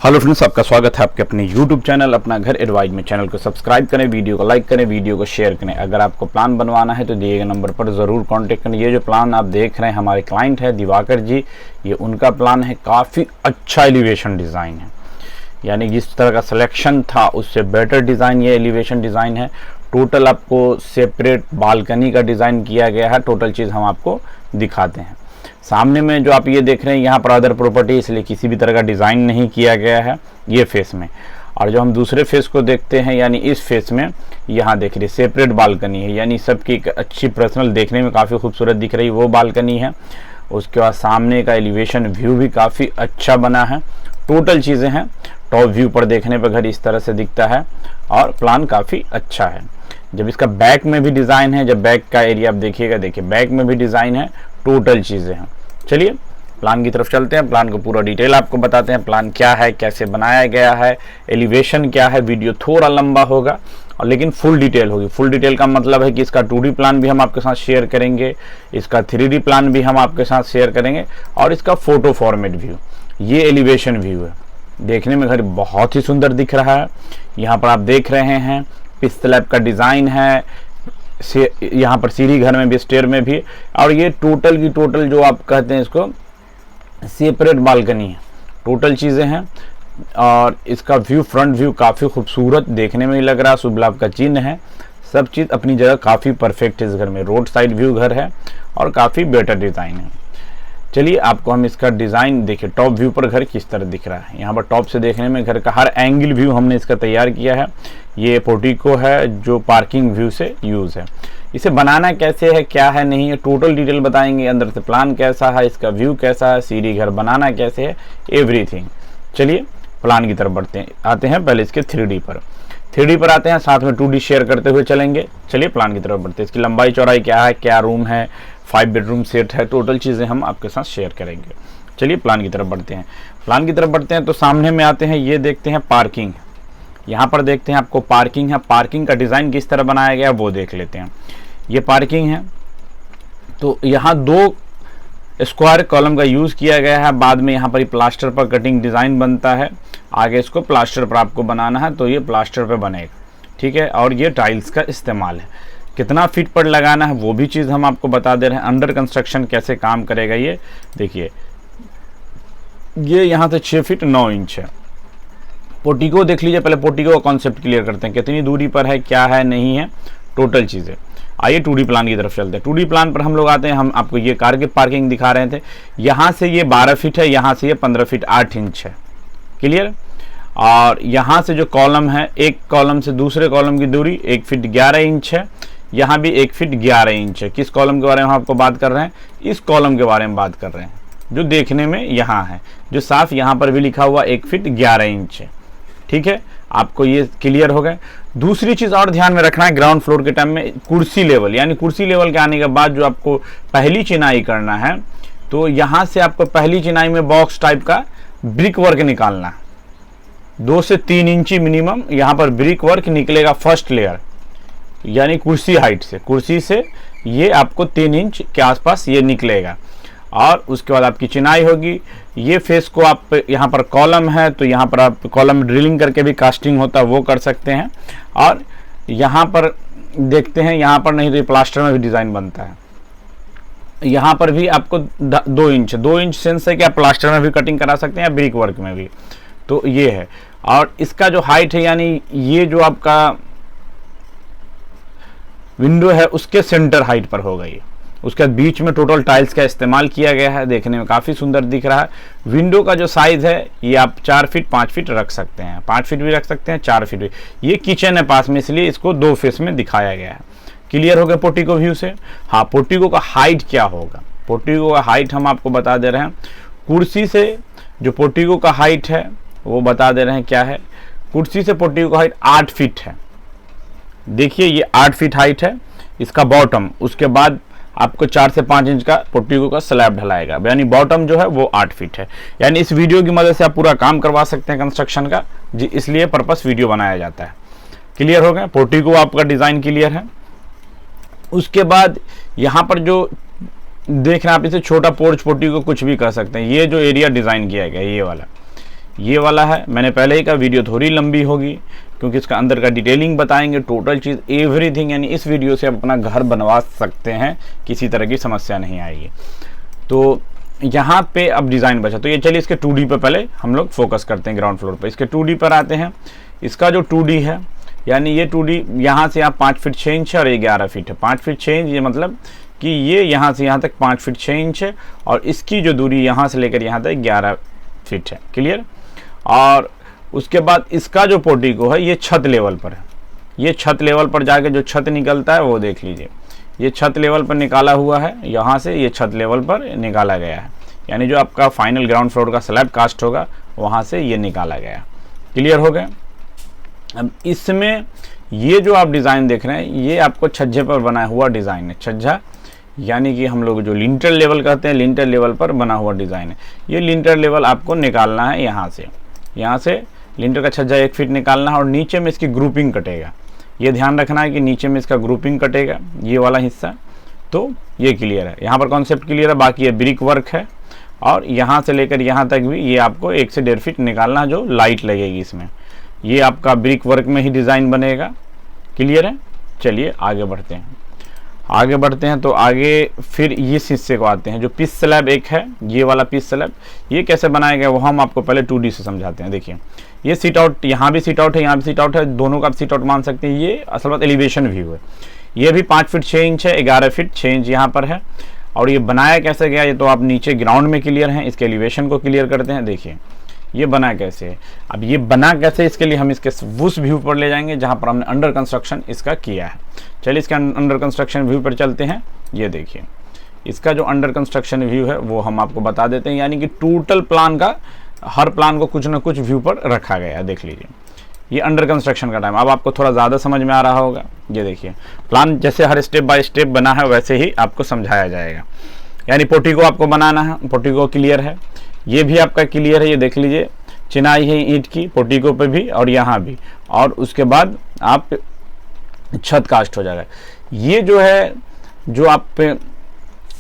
Hello friends, आपका स्वागत है आपके अपने YouTube चैनल अपना घर एडवाइज में। चैनल को सब्सक्राइब करें, वीडियो को लाइक करें, वीडियो को शेयर करें। अगर आपको प्लान बनवाना है तो दिए गए नंबर पर ज़रूर कांटेक्ट करें। ये जो प्लान आप देख रहे हैं हमारे क्लाइंट है दिवाकर जी, ये उनका प्लान है। काफ़ी अच्छा एलिवेशन डिज़ाइन है, यानी जिस तरह का सिलेक्शन था उससे बेटर डिज़ाइन ये एलिवेशन डिज़ाइन है। टोटल आपको सेपरेट बालकनी का डिज़ाइन किया गया है। टोटल चीज़ हम आपको दिखाते हैं। सामने में जो आप ये देख रहे हैं यहाँ पर अदर प्रॉपर्टी, इसलिए किसी भी तरह का डिज़ाइन नहीं किया गया है ये फेस में। और जो हम दूसरे फेस को देखते हैं, यानी इस फेस में यहाँ देख रहे सेपरेट बालकनी है, यानी सबकी एक अच्छी पर्सनल, देखने में काफ़ी खूबसूरत दिख रही वो बालकनी है। उसके बाद सामने का एलिवेशन व्यू भी काफ़ी अच्छा बना है। टोटल चीज़ें हैं। टॉप व्यू पर देखने पर घर इस तरह से दिखता है और प्लान काफ़ी अच्छा है। जब इसका बैक में भी डिज़ाइन है, जब बैक का एरिया आप देखिएगा, देखिए बैक में भी डिज़ाइन है। टोटल चीज़ें हैं। चलिए प्लान की तरफ चलते हैं। प्लान को पूरा डिटेल आपको बताते हैं। प्लान क्या है, कैसे बनाया गया है, एलिवेशन क्या है। वीडियो थोड़ा लंबा होगा और लेकिन फुल डिटेल होगी। फुल डिटेल का मतलब है कि इसका 2D प्लान भी हम आपके साथ शेयर करेंगे, इसका 3D प्लान भी हम आपके साथ शेयर करेंगे और इसका फोटो फॉर्मेट व्यू। ये एलिवेशन व्यू है। देखने में घर बहुत ही सुंदर दिख रहा है। यहाँ पर आप देख रहे हैं पिस्टलैब का डिज़ाइन है। यहाँ पर सीढ़ी घर में भी, स्टेयर में भी। और ये टोटल की टोटल जो आप कहते हैं इसको सेपरेट बालकनी है। टोटल चीज़ें हैं और इसका व्यू, फ्रंट व्यू काफ़ी खूबसूरत देखने में ही लग रहा है। शुभ लाभ का चिन्ह है। सब चीज़ अपनी जगह काफ़ी परफेक्ट है। इस घर में रोड साइड व्यू घर है और काफ़ी बेटर डिज़ाइन है। चलिए आपको हम इसका डिज़ाइन देखिए। टॉप व्यू पर घर किस तरह दिख रहा है। यहाँ पर टॉप से देखने में घर का हर एंगल व्यू हमने इसका तैयार किया है। ये पोर्टिको है जो पार्किंग व्यू से यूज़ है। इसे बनाना कैसे है, क्या है, नहीं है, टोटल डिटेल बताएंगे। अंदर से प्लान कैसा है, इसका व्यू कैसा है, सीढ़ी घर बनाना कैसे है, एवरीथिंग। चलिए प्लान की तरफ बढ़ते हैं। आते हैं पहले इसके 3D पर। 3D पर आते हैं, साथ में 2D शेयर करते हुए चलेंगे। चलिए प्लान की तरफ बढ़ते हैं। इसकी लंबाई चौड़ाई क्या है, क्या रूम है, 5 बेडरूम सेट है, टोटल चीज़ें हम आपके साथ शेयर करेंगे। चलिए प्लान की तरफ बढ़ते हैं। प्लान की तरफ बढ़ते हैं तो सामने में आते हैं, ये देखते हैं पार्किंग। यहाँ पर देखते हैं आपको पार्किंग है। पार्किंग का डिज़ाइन किस तरह बनाया गया वो देख लेते हैं। ये पार्किंग है तो यहाँ 2 स्क्वायर कॉलम का यूज़ किया गया है। बाद में यहाँ पर प्लास्टर पर कटिंग डिज़ाइन बनता है। आगे इसको प्लास्टर पर आपको बनाना है तो ये प्लास्टर पर बनेगा, ठीक है। और ये टाइल्स का इस्तेमाल है। कितना फीट पर लगाना है वो भी चीज़ हम आपको बता दे रहे हैं। अंडर कंस्ट्रक्शन कैसे काम करेगा ये देखिए। ये यहाँ से 6 फीट 9 इंच है। पोर्टिको देख लीजिए। पहले पोर्टिको का कॉन्सेप्ट क्लियर करते हैं, कितनी दूरी पर है, क्या है, नहीं है, टोटल चीज़ें। आइए 2D प्लान की तरफ चलते हैं। 2D प्लान पर हम लोग आते हैं। हम आपको ये कार की पार्किंग दिखा रहे थे। यहाँ से ये 12 फीट है, यहाँ से ये 15 फीट 8 इंच है, क्लियर। और यहाँ से जो कॉलम है, एक कॉलम से दूसरे कॉलम की दूरी 1 फीट 11 इंच है। यहाँ भी 1 फीट 11 इंच है। किस कॉलम के बारे में हम आपको बात कर रहे हैं, इस कॉलम के बारे में बात कर रहे हैं जो देखने में यहाँ है, जो साफ यहाँ पर भी लिखा हुआ 1 फीट 11 इंच है, ठीक है। आपको ये क्लियर हो गया। दूसरी चीज़ और ध्यान में रखना है, ग्राउंड फ्लोर के टाइम में कुर्सी लेवल, यानी कुर्सी लेवल के आने के बाद जो आपको पहली चिनाई करना है तो यहाँ से आपको पहली चिनाई में बॉक्स टाइप का ब्रिक वर्क निकालना है। 2 से 3 इंची मिनिमम यहाँ पर ब्रिक वर्क निकलेगा फर्स्ट लेयर, यानी कुर्सी हाइट से, कुर्सी से ये आपको 3 इंच के आसपास ये निकलेगा। और उसके बाद आपकी चिनाई होगी। ये फेस को आप यहाँ पर कॉलम है तो यहाँ पर आप कॉलम ड्रिलिंग करके भी कास्टिंग होता है वो कर सकते हैं। और यहाँ पर देखते हैं, यहाँ पर नहीं तो ये प्लास्टर में भी डिज़ाइन बनता है। यहाँ पर भी आपको 2 इंच सेंस है कि आप प्लास्टर में भी कटिंग करा सकते हैं या ब्रिक वर्क में भी। तो ये है। और इसका जो हाइट है, यानी ये जो आपका विंडो है उसके सेंटर हाइट पर होगा ये। उसके बाद बीच में टोटल टाइल्स का इस्तेमाल किया गया है। देखने में काफ़ी सुंदर दिख रहा है। विंडो का जो साइज़ है ये आप 4 फीट 5 फीट रख सकते हैं, 5 फीट भी रख सकते हैं, 4 फीट भी। ये किचन है पास में, इसलिए इसको 2 फेस में दिखाया गया है। क्लियर हो गया पोर्टिको व्यू से। हाँ, पोर्टिको का हाइट क्या होगा, पोर्टिको का हाइट हम आपको बता दे रहे हैं। कुर्सी से जो पोर्टिको का हाइट है वो बता दे रहे हैं क्या है। कुर्सी से पोर्टिको का हाइट 8 फीट है। देखिए ये 8 फीट हाइट है इसका बॉटम। उसके बाद आपको 4 से 5 इंच का पोर्टिको का स्लैब ढलाएगा, यानी बॉटम जो है वो 8 फीट है। यानी इस वीडियो की मदद से आप पूरा काम करवा सकते हैं कंस्ट्रक्शन का जी, इसलिए पर्पस वीडियो बनाया जाता है। क्लियर हो गया। पोर्टिको आपका डिज़ाइन क्लियर है। उसके बाद यहाँ पर जो देख रहे हैं आप, इसे छोटा पोर्च पोर्टिको कुछ भी कर सकते हैं। ये जो एरिया डिज़ाइन किया गया है ये वाला, ये वाला है, मैंने पहले ही कहा वीडियो थोड़ी लंबी होगी क्योंकि इसका अंदर का डिटेलिंग बताएंगे, टोटल चीज़ एवरीथिंग, यानी इस वीडियो से आप अपना घर बनवा सकते हैं, किसी तरह की समस्या नहीं आएगी। तो यहाँ पे अब डिज़ाइन बचा, तो ये चलिए इसके 2D पे पहले हम लोग फोकस करते हैं, ग्राउंड फ्लोर पे। इसके 2D पर आते हैं। इसका जो 2D है, यानी ये 2D यहाँ से आप 5 फीट 6 इंच है और ये 11 फीट है। 5 फीट 6 इंच ये मतलब कि ये यहाँ से यहाँ तक 5 फीट 6 इंच है और इसकी जो दूरी यहाँ से लेकर यहाँ तक 11 फीट है। क्लियर। और उसके बाद इसका जो पोर्टिको है ये छत लेवल पर है। ये छत लेवल पर जाके जो छत निकलता है वो देख लीजिए, ये छत लेवल पर निकाला हुआ है, यहाँ से ये छत लेवल पर निकाला गया है, यानी जो आपका फाइनल ग्राउंड फ्लोर का स्लैब कास्ट होगा वहाँ से ये निकाला गया। क्लियर हो गया। अब इसमें ये जो आप डिज़ाइन देख रहे हैं ये आपको छज्जे पर बना हुआ डिज़ाइन है। छज्जा यानी कि हम लोग जो लिंटर लेवल कहते हैं, लिंटर लेवल पर बना हुआ डिज़ाइन है। ये लिंटर लेवल आपको निकालना है, यहाँ से लिंटर का छज्जा 1 फीट निकालना है और नीचे में इसकी ग्रुपिंग कटेगा। ये ध्यान रखना है कि नीचे में इसका ग्रुपिंग कटेगा, ये वाला हिस्सा। तो ये क्लियर है, यहाँ पर कॉन्सेप्ट क्लियर है। बाकी ये ब्रिक वर्क है और यहाँ से लेकर यहाँ तक भी ये आपको 1 से 1.5 फीट निकालना, जो लाइट लगेगी इसमें। ये आपका ब्रिक वर्क में ही डिज़ाइन बनेगा। क्लियर है। चलिए आगे बढ़ते हैं। तो आगे फिर इस हिस्से को आते हैं, जो पिच स्लैब एक है, ये वाला पिच स्लैब, ये कैसे बनाया गया वो हम आपको पहले 2D से समझाते हैं। देखिए ये सीट आउट, यहाँ भी सीट आउट है, यहाँ भी सीट आउट है, दोनों का आप सीट आउट मान सकते हैं। ये असल बात एलिवेशन व्यू है। ये भी 5 फीट 6 इंच है, 11 फीट 6 इंच यहाँ पर है। और ये बनाया कैसे गया ये तो आप नीचे ग्राउंड में क्लियर हैं। इसके एलिवेशन को क्लियर करते हैं। देखिए ये बना कैसे, अब ये बना कैसे, इसके लिए हम इसके उस व्यू पर ले जाएंगे जहाँ पर हमने अंडर कंस्ट्रक्शन इसका किया है। चलिए इसके अंडर कंस्ट्रक्शन व्यू पर चलते हैं। ये देखिए इसका जो अंडर कंस्ट्रक्शन व्यू है वो हम आपको बता देते हैं, यानी कि टोटल प्लान का, हर प्लान को कुछ ना कुछ व्यू पर रखा गया है। देख लीजिए ये अंडर कंस्ट्रक्शन का टाइम, अब आपको थोड़ा ज़्यादा समझ में आ रहा होगा। ये देखिए प्लान जैसे हर स्टेप बाय स्टेप बना है वैसे ही आपको समझाया जाएगा। यानी पोर्टिको आपको बनाना है, पोर्टिको क्लियर है, ये भी आपका क्लियर है। ये देख लीजिए चिनाई है ईंट की पोर्टिको पे भी और यहाँ भी, और उसके बाद आप छत कास्ट हो जाएगा। ये जो है, जो आप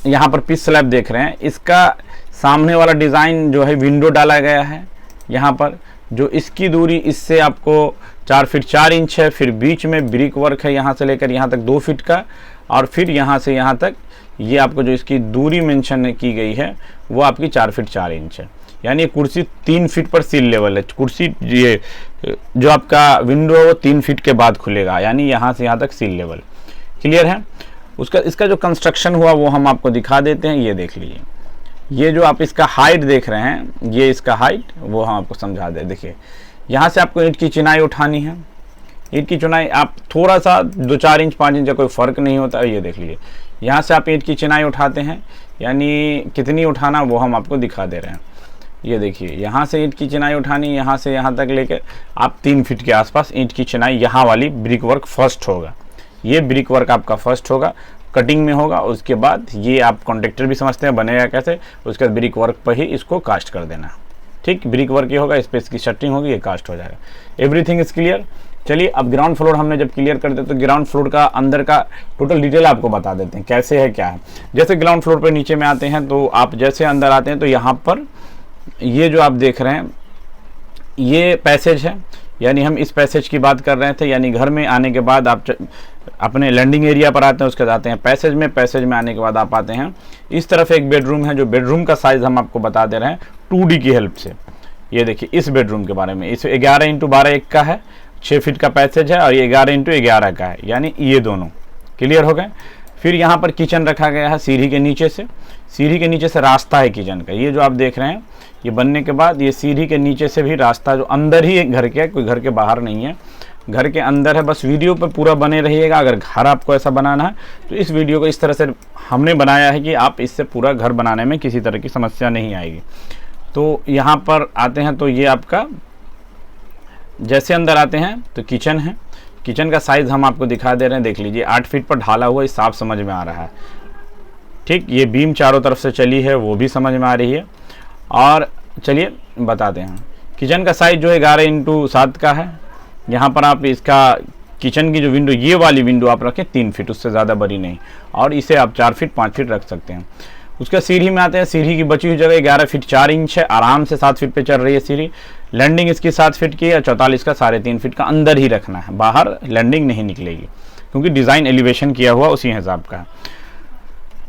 यहाँ पर पिच स्लैब देख रहे हैं, इसका सामने वाला डिज़ाइन जो है विंडो डाला गया है यहाँ पर, जो इसकी दूरी इससे आपको 4 फीट 4 इंच है। फिर बीच में ब्रिक वर्क है, यहाँ से लेकर यहाँ तक 2 फीट का, और फिर यहाँ से यहाँ तक ये आपको जो इसकी दूरी मेंशन की गई है वो आपकी 4 फीट 4 इंच है। यानी कुर्सी 3 फीट पर सील लेवल है। कुर्सी ये जो आपका विंडो है वो 3 फीट के बाद खुलेगा, यानी यहाँ से यहाँ तक सील लेवल। क्लियर है। उसका इसका जो कंस्ट्रक्शन हुआ वो हम आपको दिखा देते हैं। ये देख लीजिए, ये जो आप इसका हाइट देख रहे हैं, ये इसका हाइट वो हम आपको समझा दें। देखिए यहाँ से आपको ईंट की चिनाई उठानी है। ईंट की चिनाई आप थोड़ा सा 2-4 इंच 5 इंच का कोई फ़र्क नहीं होता। ये देख लीजिए यहाँ से आप ईंट की चिनाई उठाते हैं, यानी कितनी उठाना वो हम आपको दिखा दे रहे हैं। ये देखिए यहाँ से ईंट की चिनाई उठानी, यहाँ से यहाँ तक लेकर आप 3 फीट के आसपास ईंट की चिनाई, यहाँ वाली ब्रिक वर्क फर्स्ट होगा। ये ब्रिक वर्क आपका फर्स्ट होगा, कटिंग में होगा। उसके बाद ये आप कॉन्ट्रैक्टर भी समझते हैं बनेगा कैसे, उसके बाद ब्रिक वर्क पर ही इसको कास्ट कर देना। ठीक, ब्रिक वर्क ये होगा, इस पर इसकी शटरिंग होगी, ये कास्ट हो जाएगा। Everything is clear. चलिए अब ग्राउंड फ्लोर हमने जब क्लियर कर दिया तो ग्राउंड फ्लोर का अंदर का टोटल डिटेल आपको बता देते हैं कैसे है क्या है। जैसे ग्राउंड फ्लोर पर नीचे में आते हैं तो आप जैसे अंदर आते हैं तो यहाँ पर ये जो आप देख रहे हैं ये पैसेज है, यानी हम इस पैसेज की बात कर रहे थे। यानी घर में आने के बाद आप अपने लैंडिंग एरिया पर आते हैं, उसके बाद आते हैं पैसेज में। पैसेज में आने के बाद आप आते हैं इस तरफ एक बेडरूम है, जो बेडरूम का साइज़ हम आपको बता दे रहे हैं 2D की हेल्प से। ये देखिए इस बेडरूम के बारे में, इस 11 × 12 1 का है, 6 फीट का पैसेज है, और ये 11 × 11 का है, यानी ये दोनों क्लियर हो गए। फिर यहाँ पर किचन रखा गया है सीढ़ी के नीचे से। सीढ़ी के नीचे से रास्ता है किचन का, ये जो आप देख रहे हैं ये बनने के बाद ये सीढ़ी के नीचे से भी रास्ता, जो अंदर ही एक घर के है, कोई घर के बाहर नहीं है, घर के अंदर है। बस वीडियो पर पूरा बने रहिएगा। अगर घर आपको ऐसा बनाना है तो इस वीडियो को इस तरह से हमने बनाया है कि आप इससे पूरा घर बनाने में किसी तरह की समस्या नहीं आएगी। तो यहाँ पर आते हैं तो ये आपका जैसे अंदर आते हैं तो किचन है। किचन का साइज़ हम आपको दिखा दे रहे हैं, देख लीजिए 8 फीट पर ढाला हुआ, इस साफ समझ में आ रहा है। ठीक, ये बीम चारों तरफ से चली है वो भी समझ में आ रही है। और चलिए बताते हैं किचन का साइज़ जो है 11 × 7 का है। यहाँ पर आप इसका किचन की जो विंडो, ये वाली विंडो आप रखें 3 फीट, उससे ज़्यादा बड़ी नहीं, और इसे आप 4 फीट 5 फीट रख सकते हैं। उसका सीढ़ी में आते हैं। सीढ़ी की बची हुई जगह 11 फीट 4 इंच है, आराम से 7 फीट पे चल रही है सीढ़ी। लैंडिंग इसकी 7 फीट की है, 44 का 3.5 फीट का अंदर ही रखना है, बाहर लैंडिंग नहीं निकलेगी क्योंकि डिज़ाइन एलिवेशन किया हुआ उसी हिसाब का।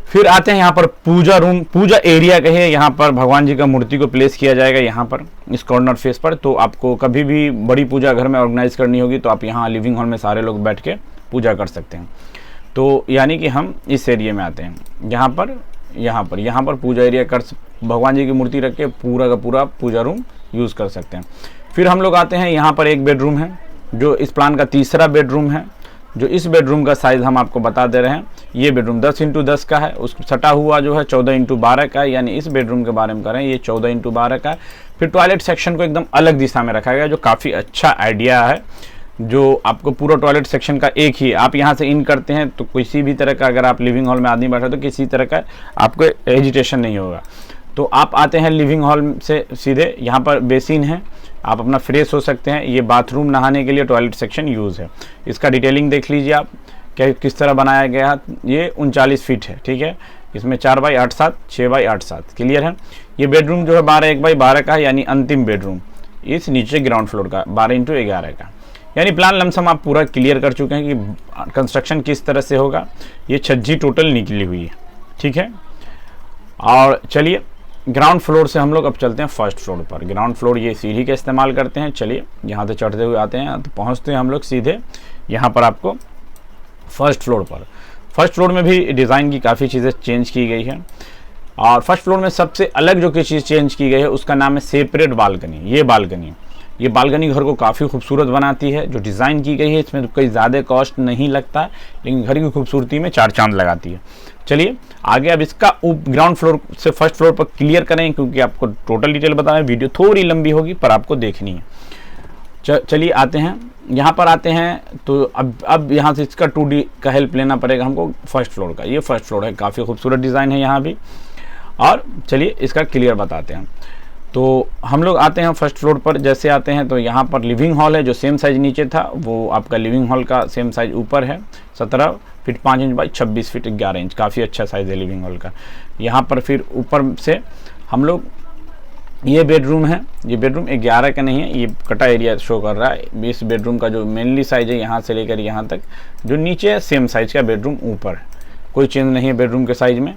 फिर आते हैं यहाँ पर पूजा रूम, पूजा एरिया कहे, यहाँ पर भगवान जी का मूर्ति को प्लेस किया जाएगा यहाँ पर इस कॉर्नर फेस पर। तो आपको कभी भी बड़ी पूजा घर में ऑर्गेनाइज करनी होगी तो आप यहाँ लिविंग हॉल में सारे लोग बैठ के पूजा कर सकते हैं। तो यानी कि हम इस एरिया में आते हैं, यहाँ पर पूजा एरिया कर, भगवान जी की मूर्ति रख के पूरा का पूरा पूजा रूम यूज़ कर सकते हैं। फिर हम लोग आते हैं, यहाँ पर एक बेडरूम है जो इस प्लान का तीसरा बेडरूम है। जो इस बेडरूम का साइज़ हम आपको बता दे रहे हैं, ये बेडरूम 10x10 का है, उस सटा हुआ जो है 14x12 का है, यानी इस बेडरूम के बारे में करें ये 14x12 का है। फिर टॉयलेट सेक्शन को एकदम अलग दिशा में रखा गया जो काफ़ी अच्छा आइडिया है, जो आपको पूरा टॉयलेट सेक्शन का एक ही, आप यहाँ से इन करते हैं तो किसी भी तरह का, अगर आप लिविंग हॉल में आदमी बैठे तो किसी तरह का आपको एजिटेशन नहीं होगा। तो आप आते हैं लिविंग हॉल से सीधे, यहाँ पर बेसिन है, आप अपना फ्रेश हो सकते हैं। ये बाथरूम, नहाने के लिए टॉयलेट सेक्शन यूज़ है। इसका डिटेलिंग देख लीजिए आप क्या किस तरह बनाया गया है। ये 39 फीट है, ठीक है। इसमें 4x8-7, 6x8-7 क्लियर है। ये बेडरूम जो है 12x12 का है, यानी अंतिम बेडरूम इस नीचे ग्राउंड फ्लोर का 12x11 का, यानी प्लान लमसम आप पूरा क्लियर कर चुके हैं कि कंस्ट्रक्शन किस तरह से होगा। ये छज्जी टोटल निकली हुई है, ठीक है। और चलिए ग्राउंड फ्लोर से हम लोग अब चलते हैं फर्स्ट फ्लोर पर। ग्राउंड फ्लोर ये सीढ़ी का इस्तेमाल करते हैं। चलिए यहाँ से चढ़ते हुए आते हैं तो पहुँचते हैं हम लोग सीधे यहाँ पर आपको फर्स्ट फ्लोर पर। फर्स्ट फ्लोर में भी डिज़ाइन की काफ़ी चीज़ें चेंज की गई है, और फर्स्ट फ्लोर में सबसे अलग जो कि चीज़ चेंज की गई है उसका नाम है सेपरेट बालकनी। ये बालकनी घर को काफ़ी खूबसूरत बनाती है। जो डिज़ाइन की गई है इसमें कोई ज़्यादा कॉस्ट नहीं लगता, लेकिन घर की खूबसूरती में 4 चांद लगाती है। चलिए आगे अब इसका ग्राउंड फ्लोर से फर्स्ट फ्लोर पर क्लियर करें, क्योंकि आपको टोटल डिटेल बताना है, वीडियो थोड़ी लंबी होगी पर आपको देखनी है। चलिए आते हैं यहाँ पर आते हैं तो अब यहाँ से इसका 2D का हेल्प लेना पड़ेगा हमको फर्स्ट फ्लोर का। ये फर्स्ट फ्लोर है, काफ़ी खूबसूरत डिज़ाइन है यहाँ भी, और चलिए इसका क्लियर बताते हैं। तो हम लोग आते हैं फर्स्ट फ्लोर पर। जैसे आते हैं तो यहाँ पर लिविंग हॉल है, जो सेम साइज़ नीचे था वो आपका लिविंग हॉल का सेम साइज़ ऊपर है, 17 feet 5 inch by 26 feet 11 inch, काफ़ी अच्छा साइज़ है लिविंग हॉल का। यहाँ पर फिर ऊपर से हम लोग, ये बेडरूम है, ये बेडरूम 11 का नहीं है, ये कटा एरिया शो कर रहा है। इस बेडरूम का जो मेनली साइज़ है यहाँ से लेकर यहाँ तक जो नीचे है सेम साइज़ का बेडरूम ऊपर है, कोई चेंज नहीं है बेडरूम के साइज़ में,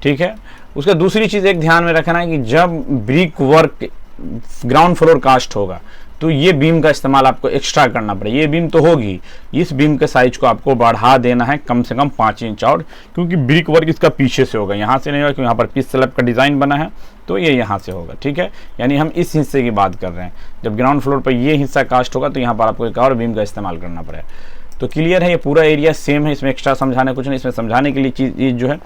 ठीक है। उसका दूसरी चीज़ एक ध्यान में रखना है कि जब brick work ground floor cast होगा तो ये बीम का इस्तेमाल आपको एक्स्ट्रा करना पड़ेगा। ये बीम तो होगी, इस बीम के साइज को आपको बढ़ा देना है कम से कम 5 इंच और, क्योंकि ब्रिक वर्क इसका पीछे से होगा, यहाँ से नहीं होगा, क्योंकि यहाँ पर पिच स्लैब का डिज़ाइन बना है तो ये यहाँ से होगा, ठीक है। यानी हम इस हिस्से की बात कर रहे हैं। जब ग्राउंड फ्लोर पर ये हिस्सा कास्ट होगा तो यहाँ पर आपको एक और बीम का इस्तेमाल करना पड़ेगा। तो क्लियर है, ये पूरा एरिया सेम है, इसमें एक्स्ट्रा समझाने कुछ नहीं। इसमें समझाने के लिए चीज़ जो है,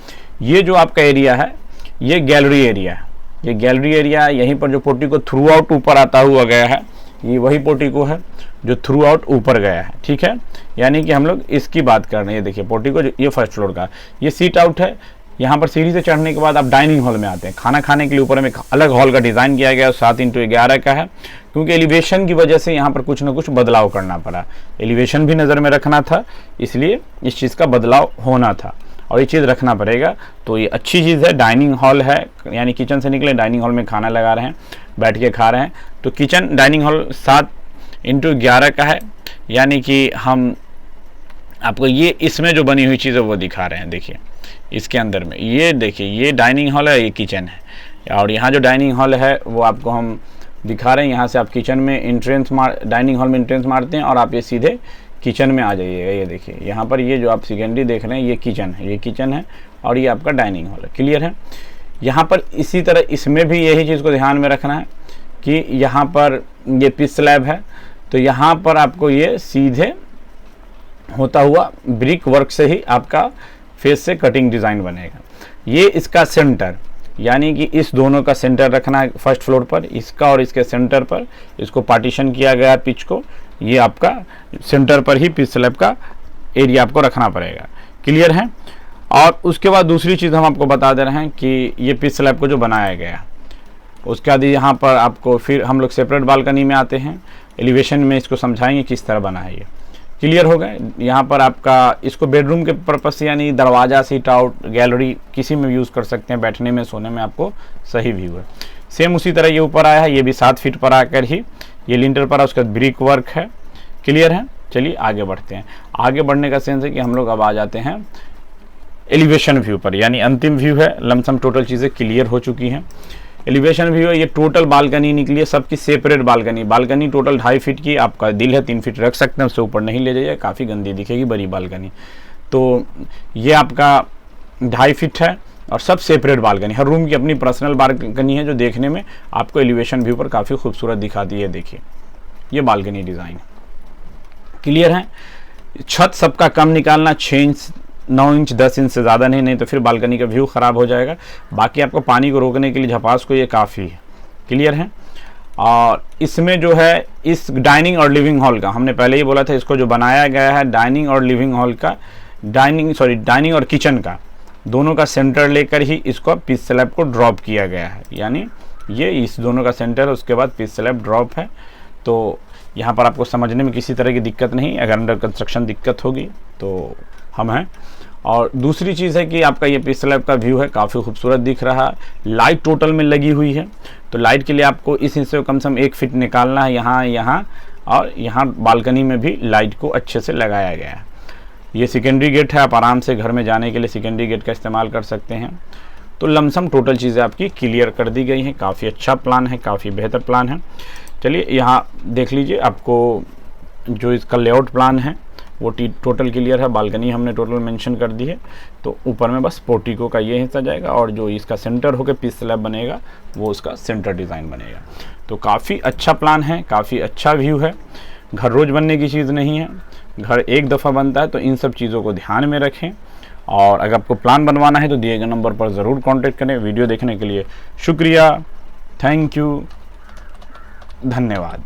ये जो आपका एरिया है ये गैलरी एरिया है। ये गैलरी एरिया है, यहीं पर जो पोर्टिको थ्रू आउट ऊपर आता हुआ गया है, ये वही पोर्टिको है जो थ्रू आउट ऊपर गया है, ठीक है। यानी कि हम लोग इसकी बात कर रहे हैं। ये देखिए पोर्टिको, ये फर्स्ट फ्लोर का, ये सीट आउट है। यहाँ पर सीढ़ी से चढ़ने के बाद आप डाइनिंग हॉल में आते हैं। खाना खाने के लिए ऊपर में एक अलग हॉल का डिज़ाइन किया गया है, 7x11 का है, क्योंकि एलिवेशन की वजह से यहाँ पर कुछ ना कुछ बदलाव करना पड़ा। एलिवेशन भी नज़र में रखना था, इसलिए इस चीज़ का बदलाव होना था और ये चीज़ रखना पड़ेगा। तो ये अच्छी चीज़ है। डाइनिंग हॉल है, यानी किचन से निकले डाइनिंग हॉल में खाना लगा रहे हैं, बैठ के खा रहे हैं। तो किचन डाइनिंग हॉल 7x11 का है, यानी कि हम आपको ये इसमें जो बनी हुई चीज़ है वो दिखा रहे हैं। देखिए इसके अंदर में ये देखिए, ये डाइनिंग हॉल है, ये किचन है, और यहाँ जो डाइनिंग हॉल है वो आपको हम दिखा रहे हैं। यहाँ से आप किचन में एंट्रेंस डाइनिंग हॉल में एंट्रेंस मारते हैं और आप ये सीधे किचन में आ जाइएगा। ये देखिए यहाँ पर ये जो आप सेकेंडरी देख रहे हैं ये किचन है, ये किचन है और ये आपका डाइनिंग हॉल है, क्लियर है। यहाँ पर इसी तरह इसमें भी यही चीज़ को ध्यान में रखना है कि यहाँ पर ये पिच स्लैब है, तो यहाँ पर आपको ये सीधे होता हुआ ब्रिक वर्क से ही आपका फेस से कटिंग डिज़ाइन बनेगा। ये इसका सेंटर, यानी कि इस दोनों का सेंटर रखना है फर्स्ट फ्लोर पर, इसका और इसके सेंटर पर इसको पार्टीशन किया गया है पिच को। ये आपका सेंटर पर ही पिच स्लैब का एरिया आपको रखना पड़ेगा, क्लियर है। और उसके बाद दूसरी चीज़ हम आपको बता दे रहे हैं कि ये पिच स्लैब को जो बनाया गया, उसके बाद यहाँ पर आपको फिर हम लोग सेपरेट बालकनी में आते हैं। एलिवेशन में इसको समझाएंगे किस तरह बना है, ये क्लियर हो गया। यहाँ पर आपका इसको बेडरूम के पर्पस से, यानी दरवाज़ा, सीट आउट, गैलरी किसी में यूज़ कर सकते हैं, बैठने में सोने में आपको सही व्यू है। सेम उसी तरह ये ऊपर आया है, ये भी 7 फीट पर आकर ही ये लिंटर पर, उसका ब्रिक वर्क है। क्लियर है। चलिए आगे बढ़ते हैं। आगे बढ़ने का सेंस है कि हम लोग अब आ जाते हैं एलिवेशन व्यू पर, यानी अंतिम व्यू है। लमसम टोटल चीज़ें क्लियर हो चुकी हैं। एलिवेशन व्यू है, ये टोटल बालकनी निकली है, सबकी separate balcony. Balcony total 2.5 feet की, आपका दिल है 3 फीट रख सकते हैं, उससे ऊपर नहीं ले जाइए, काफ़ी गंदी दिखेगी बड़ी बालकनी। तो ये आपका 2.5 फीट है और सब सेपरेट बालकनी। हर रूम की अपनी पर्सनल बालकनी है जो देखने में आपको एलिवेशन व्यू पर काफ़ी खूबसूरत दिखाती है। देखिए ये बालकनी डिज़ाइन क्लियर है। छत सबका कम निकालना, 6 इंच 9 इंच 10 इंच से ज़्यादा नहीं तो फिर बालकनी का व्यू ख़राब हो जाएगा। बाकी आपको पानी को रोकने के लिए झपास को ये काफ़ी है। क्लियर है। और इसमें जो है इस डाइनिंग और लिविंग हॉल का, हमने पहले ही बोला था, इसको जो बनाया गया है डाइनिंग और लिविंग हॉल का, डाइनिंग और किचन का दोनों का सेंटर लेकर ही इसको पिच स्लैब को ड्रॉप किया गया है। यानी ये इस दोनों का सेंटर है, उसके बाद पिच स्लैब ड्रॉप है। तो यहाँ पर आपको समझने में किसी तरह की दिक्कत नहीं। अगर अंडर कंस्ट्रक्शन दिक्कत होगी तो हम हैं। और दूसरी चीज़ है कि आपका ये पिच स्लैब का व्यू है, काफ़ी खूबसूरत दिख रहा है। लाइट टोटल में लगी हुई है, तो लाइट के लिए आपको इस हिस्से को कम से कम 1 फीट निकालना है। यहाँ और यहाँ बालकनी में भी लाइट को अच्छे से लगाया गया है। ये सेकेंडरी गेट है, आप आराम से घर में जाने के लिए सेकेंडरी गेट का इस्तेमाल कर सकते हैं। तो लमसम टोटल चीज़ें आपकी क्लियर कर दी गई हैं। काफ़ी अच्छा प्लान है, काफ़ी बेहतर प्लान है। चलिए यहाँ देख लीजिए, आपको जो इसका लेआउट प्लान है वो टोटल क्लियर है। बालकनी हमने टोटल मेंशन कर दी है। तो ऊपर में बस पोर्टिको का ये हिस्सा जाएगा और जो इसका सेंटर होकर पिच स्लैब बनेगा वो उसका सेंटर डिज़ाइन बनेगा। तो काफ़ी अच्छा प्लान है, काफ़ी अच्छा व्यू है। घर रोज़ बनने की चीज़ नहीं है, घर एक दफ़ा बनता है। तो इन सब चीज़ों को ध्यान में रखें। और अगर आपको प्लान बनवाना है तो दिए गए नंबर पर ज़रूर कांटेक्ट करें। वीडियो देखने के लिए शुक्रिया, थैंक यू, धन्यवाद।